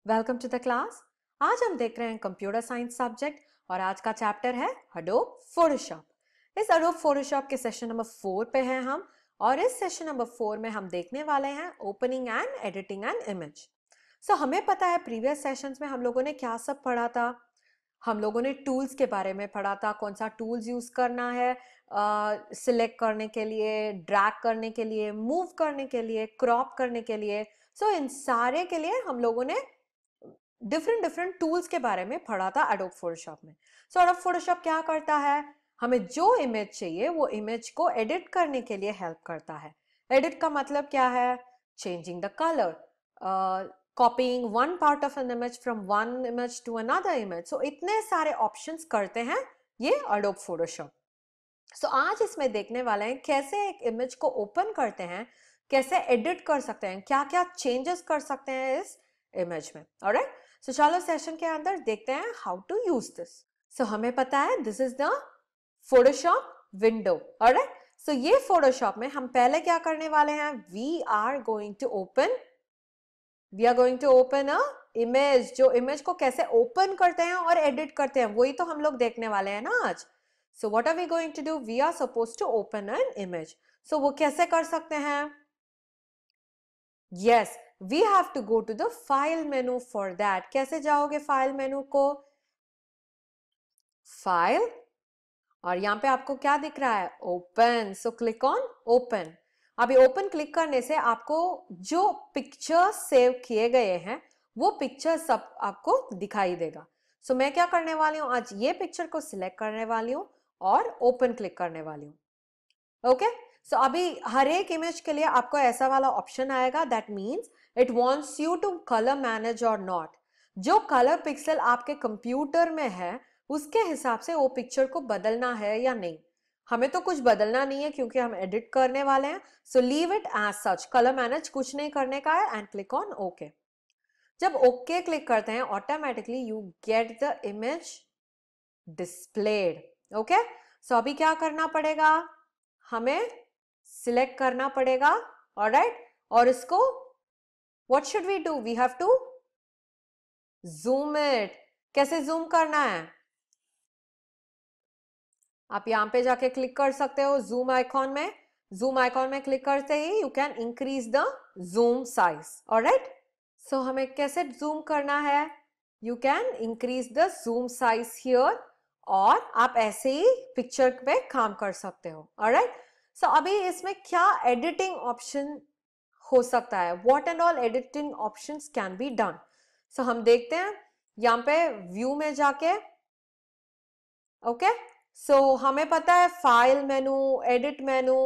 Welcome to the class. आज हम देख रहे हैं कंप्यूटर साइंस सब्जेक्ट और आज का चैप्टर है अडोब फोटोशॉप। इस अडोब फोटोशॉप के सेशन नंबर 4 पे हैं हम और इस सेशन नंबर 4 में हम देखने वाले हैं opening and editing an image. So हमें पता है प्रीवियस सेशंस में हम लोगों ने क्या सब पढ़ा था। हम लोगों ने टूल्स के बारे में पढ़ा था, कौन सा टूल्स यूज करना है सिलेक्ट करने के लिए, ड्रैग करने के लिए, मूव करने के लिए, क्रॉप करने के लिए। सो इन सारे के लिए हम लोगों ने डिफरेंट टूल्स के बारे में पढ़ा था एडोब फोटोशॉप में। सो एडोब फोटोशॉप क्या करता है, हमें जो इमेज चाहिए वो इमेज को एडिट करने के लिए हेल्प करता है। एडिट का मतलब क्या है? Changing the colour, copying one part of an image from one image to another image. So इतने सारे ऑप्शंस करते हैं ये एडोब फोटोशॉप। सो आज इसमें देखने वाले हैं कैसे एक इमेज को ओपन करते हैं, कैसे एडिट कर सकते हैं, क्या क्या चेंजेस कर सकते हैं इस इमेज में। ऑलराइट, सो चलो सेशन के अंदर देखते हैं how to use this. So हमें पता है this is the Photoshop window. Alright, so ये फोटोशॉप में हम पहले क्या करने वाले हैं, we are going to open a image. जो इमेज को कैसे ओपन करते हैं और एडिट करते हैं वही तो हम लोग देखने वाले हैं ना आज। So what are we going to do? We are supposed to open an image. So वो कैसे कर सकते हैं? Yes, we have to go to the file menu for that. कैसे जाओगे फाइल मेनू को? फाइल, और यहाँ पे आपको क्या दिख रहा है? Open. So click on open. अभी ओपन क्लिक करने से आपको जो पिक्चर सेव किए गए हैं वो पिक्चर सब आपको दिखाई देगा। सो मैं क्या करने वाली हूँ, आज ये पिक्चर को सिलेक्ट करने वाली हूँ और ओपन क्लिक करने वाली हूँ। ओके, सो अभी हर एक इमेज के लिए आपको ऐसा वाला ऑप्शन आएगा, that means it wants you to colour manage और नॉट। जो कलर पिक्सल आपके कंप्यूटर में है उसके हिसाब से वो पिक्चर को बदलना है या नहीं। हमें तो कुछ बदलना नहीं है क्योंकि हम एडिट करने वाले हैं। So leave it as such, colour manage कुछ नहीं करने का है एंड क्लिक ऑन ओके। जब ओके क्लिक करते हैं automatically you get the image displayed. Okay, so अभी क्या करना पड़ेगा, हमें सिलेक्ट करना पड़ेगा। ऑलराइट, और इसको what should we do, we have to zoom it. कैसे जूम करना है, आप यहां पे जाके क्लिक कर सकते हो जूम आइकॉन में। जूम आइकॉन में क्लिक करते ही you can increase the zoom size. Alright, so हमें कैसे जूम करना है, you can increase the zoom size here, और आप ऐसे ही पिक्चर पे काम कर सकते हो। ऑलराइट, सो अभी इसमें क्या एडिटिंग ऑप्शन हो सकता है, what and all editing options can be done. So हम देखते हैं यहाँ पे व्यू में जाके। ओके, सो हमें पता है फाइल मेनू, एडिट मेनू,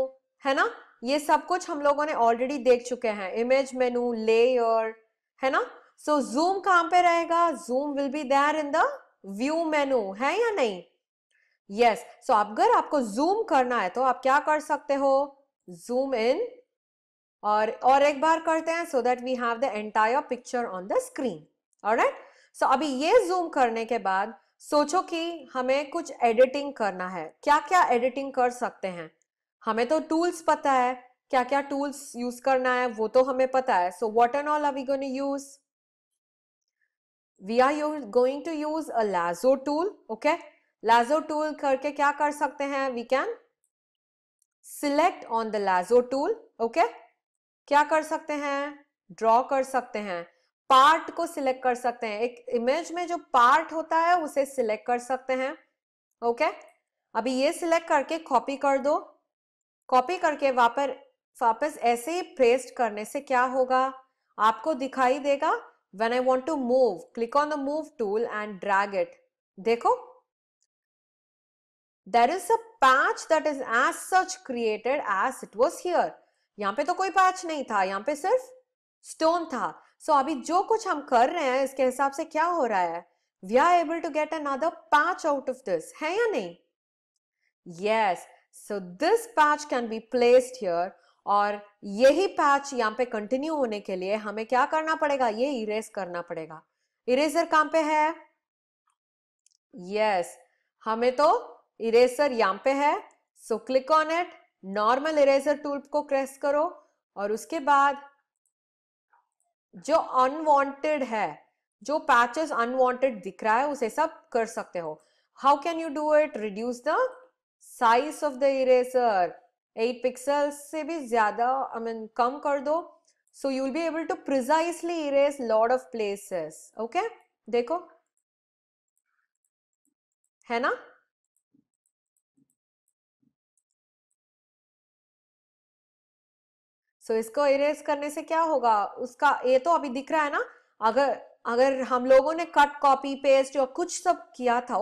है ना, ये सब कुछ हम लोगों ने ऑलरेडी देख चुके हैं। इमेज मेनू, लेयर, है ना। सो जूम कहां पे रहेगा, zoom will be there in the view menu, है या नहीं? यस, सो अगर आपको जूम करना है तो आप क्या कर सकते हो, जूम इन, और एक बार करते हैं so that we have the entire picture on the screen. Alright, so अभी ये जूम करने के बाद सोचो कि हमें कुछ एडिटिंग करना है। क्या क्या एडिटिंग कर सकते हैं, हमें तो टूल्स पता है, क्या क्या टूल्स यूज करना है वो तो हमें पता है। So what and all are we going to use, we are going to use a lasso tool. Okay, lasso tool करके क्या कर सकते हैं, we can select on the lasso tool. Okay, क्या कर सकते हैं, ड्रॉ कर सकते हैं, पार्ट को सिलेक्ट कर सकते हैं। एक इमेज में जो पार्ट होता है उसे सिलेक्ट कर सकते हैं। ओके, अभी ये सिलेक्ट करके कॉपी कर दो। कॉपी करके वापस ऐसे ही पेस्ट करने से क्या होगा, आपको दिखाई देगा when I want to move, click on the move tool and drag it. देखो, there is a patch that is as such created as it was here। यहाँ पे तो कोई पैच नहीं था, यहाँ पे सिर्फ स्टोन था। सो अभी जो कुछ हम कर रहे हैं इसके हिसाब से क्या हो रहा है, we are able to get another patch out of this, है या नहीं? Yes, so this patch can be placed here, और यही पैच यहाँ पे कंटिन्यू होने के लिए हमें क्या करना पड़ेगा, ये इरेज करना पड़ेगा। इरेजर कहां पे है, यस, हमें तो इरेजर यहाँ पे है। So click on it, normal eraser tool को प्रेस करो, और उसके बाद जो अनवांटेड है, जो पैचेस अनवांटेड दिख रहा है उसे सब कर सकते हो. How can you do it? Reduce the size of the eraser. 8 pixels से भी ज्यादा कम कर दो. So you will be able to precisely erase lot of places. Okay, देखो है ना. सो इसको इरेज करने से क्या होगा, उसका ये तो अभी दिख रहा है ना. अगर अगर हम लोगों ने कट कॉपी पेस्ट और कुछ सब किया था,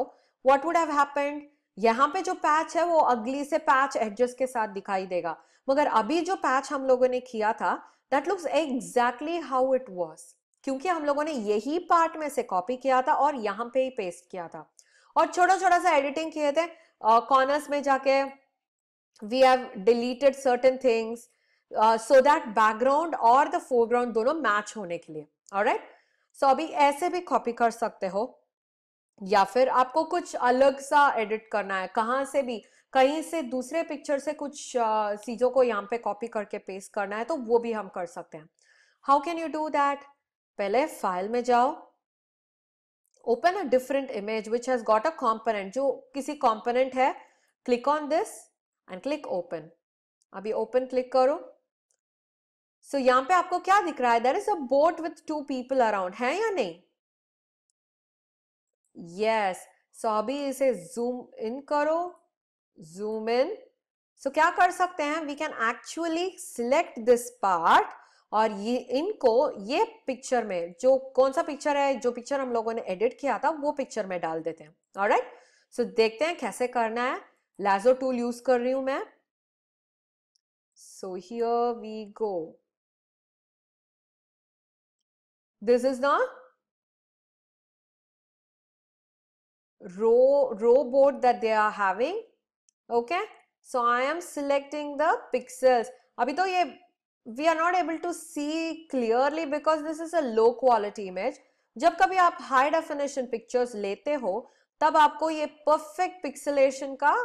व्हाट वुड हैव हैपेंड? यहाँ पे जो पैच है वो अगली से पैच एडजस्ट के साथ दिखाई देगा. मगर अभी जो पैच हम लोगों ने किया था, that looks exactly how it was, क्योंकि हम लोगों ने यही पार्ट में से कॉपी किया था और यहाँ पे ही पेस्ट किया था और छोटा छोटा सा एडिटिंग किए थे. कॉर्नर्स में जाके we have deleted certain things so that background और the foreground दोनों मैच होने के लिए. ऑलराइट, सो अभी ऐसे भी कॉपी कर सकते हो, या फिर आपको कुछ अलग सा एडिट करना है, कहाँ से भी कहीं से दूसरे पिक्चर से कुछ चीजों को यहाँ पे कॉपी करके पेस्ट करना है तो वो भी हम कर सकते हैं. How can you do that? पहले फाइल में जाओ, open a different image which has got a component, जो किसी कॉम्पोनेंट है, click on this and click open. अभी ओपन क्लिक करो. सो यहाँ पे आपको क्या दिख रहा है? There is a boat with 2 people around, है या नहीं? यस. सो अभी इसे जूम इन करो, जूम इन. सो क्या कर सकते हैं? We can actually select this part और ये इनको ये पिक्चर में, जो कौन सा पिक्चर है, जो पिक्चर हम लोगों ने एडिट किया था वो पिक्चर में डाल देते हैं. ऑलराइट, सो देखते हैं कैसे करना है. लाजो टूल यूज कर रही हूं मैं. So here we go. This is the row board that they are having. Okay, so I am selecting the pixels. abhi to ye we are not able to see clearly because this is a low quality image. जब कभी आप high definition pictures लेते हो तब आपको ये perfect pixelation का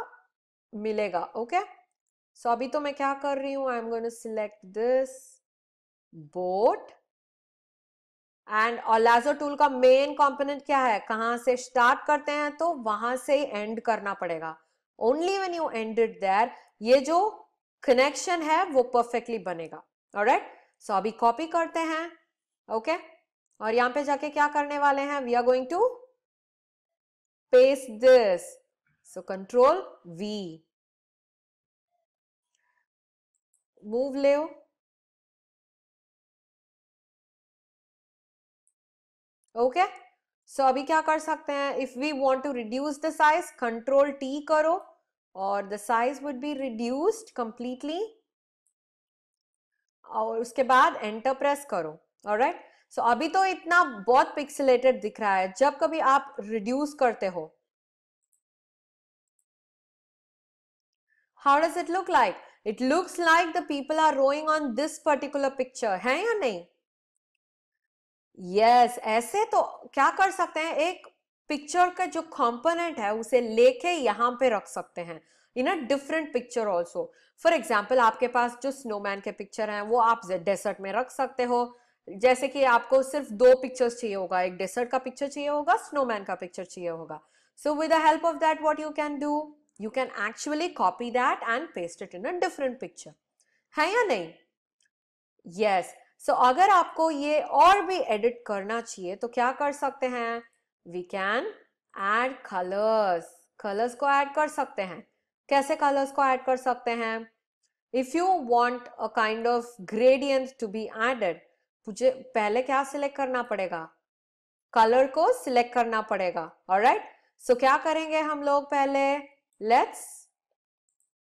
मिलेगा. ओके, सो अभी तो मैं क्या कर रही हूं, I am going to select this boat. And और लाजो टूल का मेन कंपोनेंट क्या है? कहां से स्टार्ट करते हैं तो वहां से ही एंड करना पड़ेगा. Only when you ended there ये जो कनेक्शन है वो परफेक्टली बनेगा. ऑलराइट, सो अभी कॉपी करते हैं. ओके, और यहां पे जाके क्या करने वाले हैं? We are going to paste this. So control V, move ले. ओके, सो अभी क्या कर सकते हैं? If we want to reduce the size, control T करो और the size would be reduced completely और उसके बाद एंटर प्रेस करो. ऑलराइट, सो अभी तो इतना बहुत पिक्सेलेटेड दिख रहा है. जब कभी आप रिड्यूस करते हो, how does it look like? It looks like the people are rowing on this particular picture, है या नहीं? यस, ऐसे तो क्या कर सकते हैं, एक पिक्चर का जो कंपोनेंट है उसे लेके यहाँ पे रख सकते हैं in a different picture also. For example आपके पास जो स्नोमैन के पिक्चर हैं वो आप डेसर्ट में रख सकते हो. जैसे कि आपको सिर्फ 2 पिक्चर्स चाहिए होगा, एक डेसर्ट का पिक्चर चाहिए होगा, स्नोमैन का पिक्चर चाहिए होगा. So with the help of that what you can do, you can actually copy that and paste it in a different picture, है या नहीं? यस. सो अगर आपको ये और भी एडिट करना चाहिए तो क्या कर सकते हैं? We can add colours. Colours को ऐड कर सकते हैं. कैसे कलर्स को ऐड कर सकते हैं? If you want a kind of gradient to be added, मुझे पहले क्या सिलेक्ट करना पड़ेगा? कलर को सिलेक्ट करना पड़ेगा. ऑलराइट, सो क्या करेंगे हम लोग? पहले let's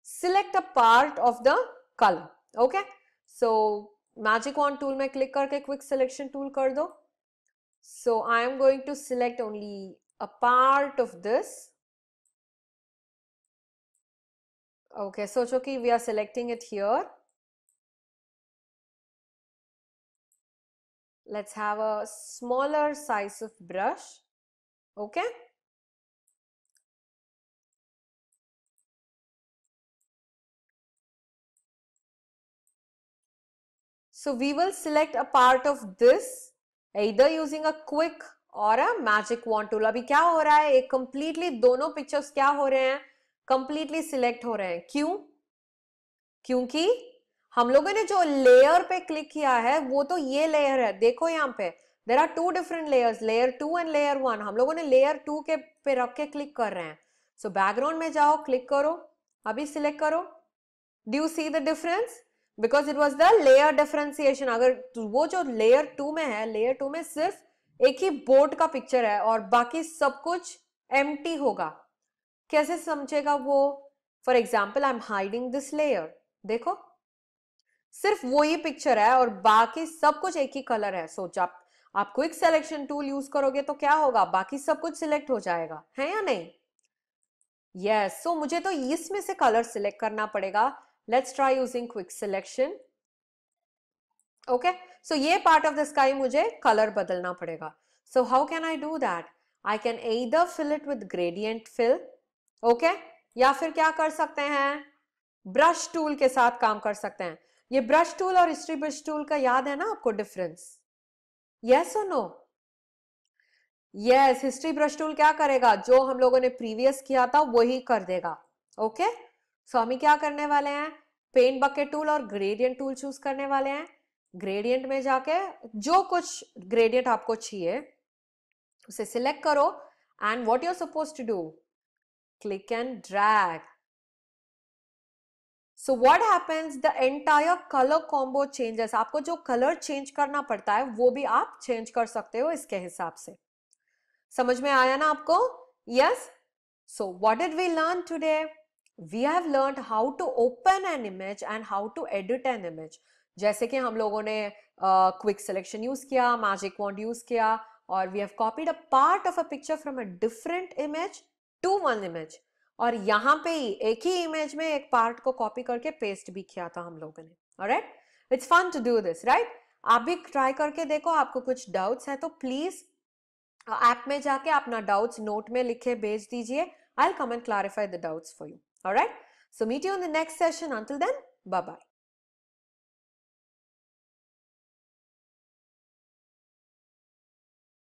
select a part of the colour. Okay, so magic wand tool में क्लिक करके क्विक सिलेक्शन टूल कर दो. So I am going to select only a part of this. Okay, सोचो कि we are selecting it here. Let's have a smaller size of brush. Okay, so we will select a part of this either using a quick और a magic wand tool. अभी क्या हो रहा है, एक completely दोनों पिक्चर्स क्या हो रहे हैं, कंप्लीटली सिलेक्ट हो रहे हैं। क्यों? क्योंकि हम लोगों ने जो लेयर पे क्लिक किया है वो तो ये लेयर है, देखो यहाँ पे there are two different layers, layer 2 and layer 1। हम लोगों ने लेयर 2 के पे रख के क्लिक कर रहे हैं। सो बैकग्राउंड में जाओ, क्लिक करो, अभी सिलेक्ट करो। Do you see the difference? Because it was the layer differentiation. अगर वो जो लेयर 2 में है, लेयर 2 में सिर्फ एक ही बोर्ड का पिक्चर है और बाकी सब कुछ एम्प्टी होगा। कैसे समझेगा वो? For example I am hiding this layer, देखो सिर्फ वो ही पिक्चर है और बाकी सब कुछ एक ही कलर है। सो जब आप क्विक सिलेक्शन टूल यूज करोगे तो क्या होगा, बाकी सब कुछ सिलेक्ट हो जाएगा, है या नहीं? यस। सो मुझे तो इसमें से कलर सिलेक्ट करना पड़ेगा। Let's try using quick selection. Okay, so ये पार्ट ऑफ द स्काई मुझे कलर बदलना पड़ेगा। So how can I do that? I can either fill it with gradient fill, okay, या फिर क्या कर सकते हैं, ब्रश टूल के साथ काम कर सकते हैं। ये ब्रश टूल और हिस्ट्री ब्रश टूल का याद है ना आपको डिफरेंस? यस और no? Yes, history brush tool क्या करेगा, जो हम लोगों ने प्रीवियस किया था वही कर देगा। ओके, सो हम क्या करने वाले हैं, पेंट बकेट टूल और ग्रेडियंट टूल चूज करने वाले हैं। ग्रेडियंट में जाके जो कुछ ग्रेडियंट आपको चाहिए उसे सिलेक्ट करो and what you are suppose to do, click and drag. So what happens, the entire color combo changes। आपको जो कलर चेंज करना पड़ता है वो भी आप चेंज कर सकते हो इसके हिसाब से। समझ में आया ना आपको? Yes? So what did we learn today? We have learned how to open an image and how to edit an image। जैसे कि हम लोगों ने क्विक सिलेक्शन यूज किया, मैजिक वॉन्ड यूज किया, और we have copied a part of a picture from a different image to one image। और यहाँ पे ही एक ही इमेज में एक पार्ट को कॉपी करके पेस्ट भी किया था हम लोगों ने। Alright, it's fun to do this, right? आप भी ट्राई करके देखो। आपको कुछ डाउट्स है तो प्लीज ऐप में जाके अपना डाउट्स नोट में लिखे भेज दीजिए। I will come and clarify the doubts for you. Alright, so meet you in the next session. Until then, bye bye.